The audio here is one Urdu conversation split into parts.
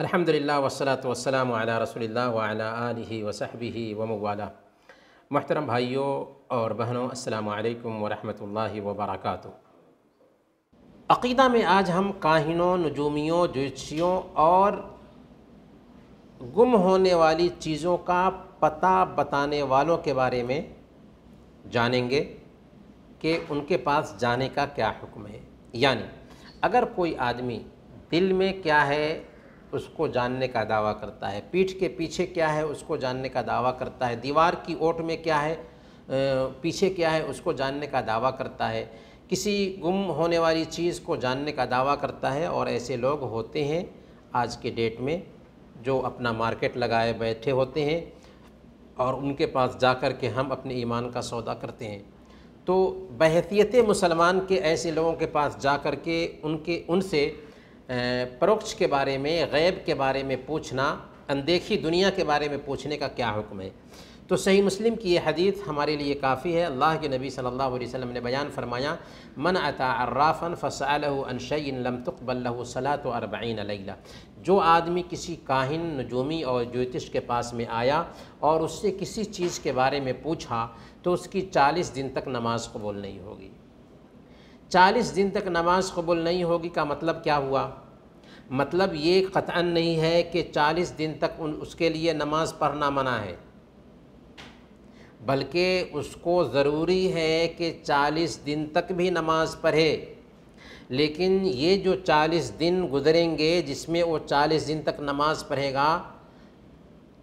الحمدللہ والصلاۃ والسلام علی رسول اللہ وعلی آلہ وصحبہ وموالا۔ محترم بھائیوں اور بہنوں، السلام علیکم ورحمۃ اللہ وبرکاتہ۔ عقیدہ میں آج ہم کاہنوں، نجومیوں، جوتشیوں اور گم ہونے والی چیزوں کا پتہ بتانے والوں کے بارے میں جانیں گے کہ ان کے پاس جانے کا کیا حکم ہے۔ یعنی اگر کوئی آدمی دل میں کیا ہے اس کو جاننے کا دعویٰ کرتا ہے، پیٹھ کے پیچھے کیا ہے اس کو جاننے کا دعویٰ کرتا ہے، دیوار کی اوٹ میں کیا ہے، پیچھے کیا ہے اس کو جاننے کا دعویٰ کرتا ہے، کسی گم ہونے والی چیز کو جاننے کا دعویٰ کرتا ہے، اور ایسے لوگ ہوتے ہیں آج کے ڈیٹ میں جو اپنا مارکیٹ لگائے بیٹھے ہوتے ہیں اور ان کے پاس جا کر کے ہم اپنے ایمان کا سودا کرتے ہیں۔ تو بحیثیت مسلمان کے ایسے لوگوں کے پاس جا کر کے ان سے پروکش کے بارے میں، غیب کے بارے میں پوچھنا، اندیکھی دنیا کے بارے میں پوچھنے کا کیا حکم ہے؟ تو صحیح مسلم کی یہ حدیث ہمارے لیے کافی ہے۔ اللہ کے نبی صلی اللہ علیہ وسلم نے بیان فرمایا، من اتی عرافا فسألہ عن شیء لم تقبل له صلاة 40 لیلہ۔ جو آدمی کسی کاہن، نجومی اور جوتش کے پاس میں آیا اور اس سے کسی چیز کے بارے میں پوچھا تو اس کی 40 دن تک نماز قبول نہیں ہوگی۔ 40 دن تک نماز قبول نہیں ہوگی کا مطلب کیا ہوا؟ مطلب یہ قطعاً نہیں ہے کہ 40 دن تک اس کے لیے نماز پڑھنا منع ہے، بلکہ اس کو ضروری ہے کہ 40 دن تک بھی نماز پڑھے، لیکن یہ جو 40 دن گزریں گے جس میں وہ 40 دن تک نماز پڑھے گا،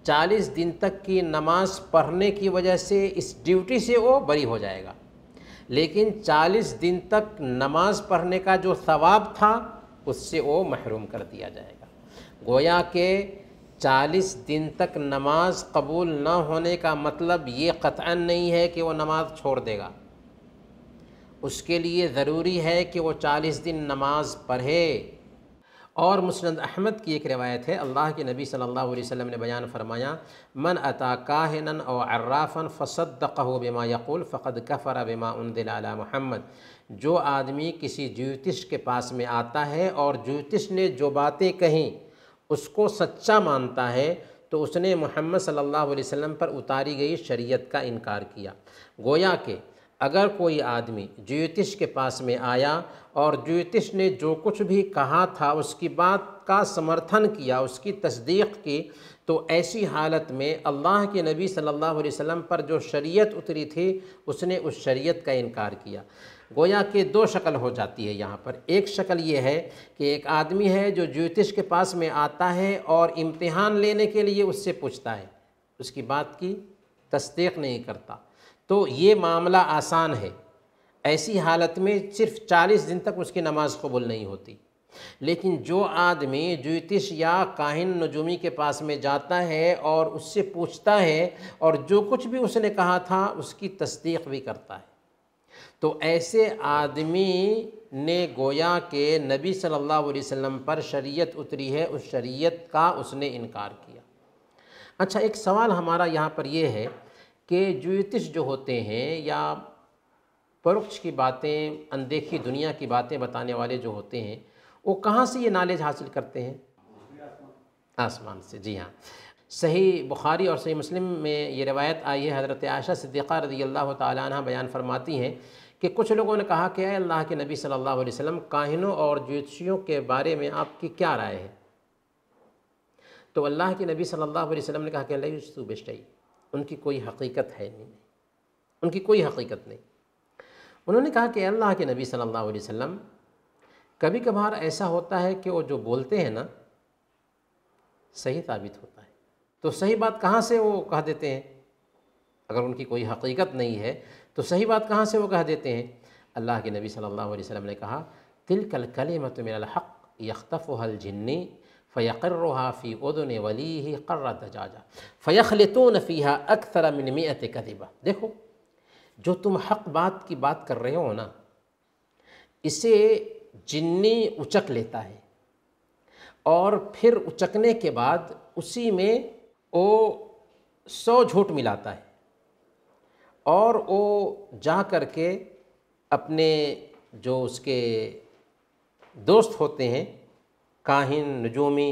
40 دن تک کی نماز پڑھنے کی وجہ سے اس ڈیوٹی سے وہ بری ہو جائے گا، لیکن 40 دن تک نماز پڑھنے کا جو ثواب تھا اس سے وہ محروم کر دیا جائے گا۔ گویا کہ 40 دن تک نماز قبول نہ ہونے کا مطلب یہ قطعاً نہیں ہے کہ وہ نماز چھوڑ دے گا، اس کے لیے ضروری ہے کہ وہ 40 دن نماز پڑھے۔ اور مسند احمد کی ایک روایت ہے، اللہ کے نبی صلی اللہ علیہ وسلم نے بیان فرمایا، من اتی کاہنا او عرافا فصدقہ بما یقول فقد کفر بما انزل علی محمد۔ جو آدمی کسی جوتش کے پاس میں آتا ہے اور جوتش نے جو باتیں کہیں اس کو سچا مانتا ہے تو اس نے محمد صلی اللہ علیہ وسلم پر اتاری گئی شریعت کا انکار کیا۔ گویا کہ اگر کوئی آدمی جوتش کے پاس میں آیا اور جوتش نے جو کچھ بھی کہا تھا اس کی بات کا سمرتھن کیا، اس کی تصدیق کی، تو ایسی حالت میں اللہ کے نبی صلی اللہ علیہ وسلم پر جو شریعت اتری تھی اس نے اس شریعت کا انکار کیا۔ گویا کہ دو شکل ہو جاتی ہے یہاں پر۔ ایک شکل یہ ہے کہ ایک آدمی ہے جو جوتش کے پاس میں آتا ہے اور امتحان لینے کے لیے اس سے پوچھتا ہے، اس کی بات کی تصدیق نہیں کرتا، تو یہ معاملہ آسان ہے۔ ایسی حالت میں صرف 40 دن تک اس کی نماز قبول نہیں ہوتی۔ لیکن جو آدمی جوتش یا کاہن نجومی کے پاس میں جاتا ہے اور اس سے پوچھتا ہے اور جو کچھ بھی اس نے کہا تھا اس کی تصدیق بھی کرتا ہے، تو ایسے آدمی نے گویا کہ نبی صلی اللہ علیہ وسلم پر شریعت اتری ہے، اس شریعت کا اس نے انکار کیا۔ اچھا، ایک سوال ہمارا یہاں پر یہ ہے کہ جوتش جو ہوتے ہیں یا پروکش کی باتیں، اندیکھی دنیا کی باتیں بتانے والے جو ہوتے ہیں، وہ کہاں سے یہ نالج حاصل کرتے ہیں؟ آسمان سے، جی ہاں۔ صحیح بخاری اور صحیح مسلم میں یہ روایت آئی ہے، حضرت عائشہ صدیقہ رضی اللہ تعالیٰ عنہ بیان فرماتی ہیں کہ کچھ لوگوں نے کہا کہ اے اللہ کے نبی صلی اللہ علیہ وسلم، کاہنوں اور جوتشیوں کے بارے میں آپ کی کیا رائے ہے؟ تو اللہ کے نبی صلی اللہ علیہ وسلم نے کہا کہ لیسوا بشیء، ان کی کوئی حقیقت ہے نہیں، ان کی کوئی حقیقت نہیں۔ انہوں نے کہا کہ اللہ کے نبی صلی اللہ علیہ وسلم، کبھی کبھار ایسا ہوتا ہے کہ وہ جو بولتے ہیں نا صحیح ثابت ہوتا ہے، تو صحیح بات کہاں سے وہ کہہ دیتے ہیں؟ اگر ان کی کوئی حقیقت نہیں ہے تو صحیح بات کہاں سے وہ کہہ دیتے ہیں؟ اللہ کے نبی صلی اللہ علیہ وسلم نے کہا، تلک الکلمۃ من الحق یخطفها الجنی فیقرها فی اذن ولیہ قر دجاجہ فیخلطون فیہا اکثر من 100 کذبہ۔ دیکھو، جو تم حق بات کی بات کر رہے ہو نا، اسے جنی اچک لیتا ہے اور پھر اچکنے کے بعد اسی میں وہ 100 جھوٹ ملاتا ہے، اور وہ جا کر کے اپنے جو اس کے دوست ہوتے ہیں، کاہن، نجومی،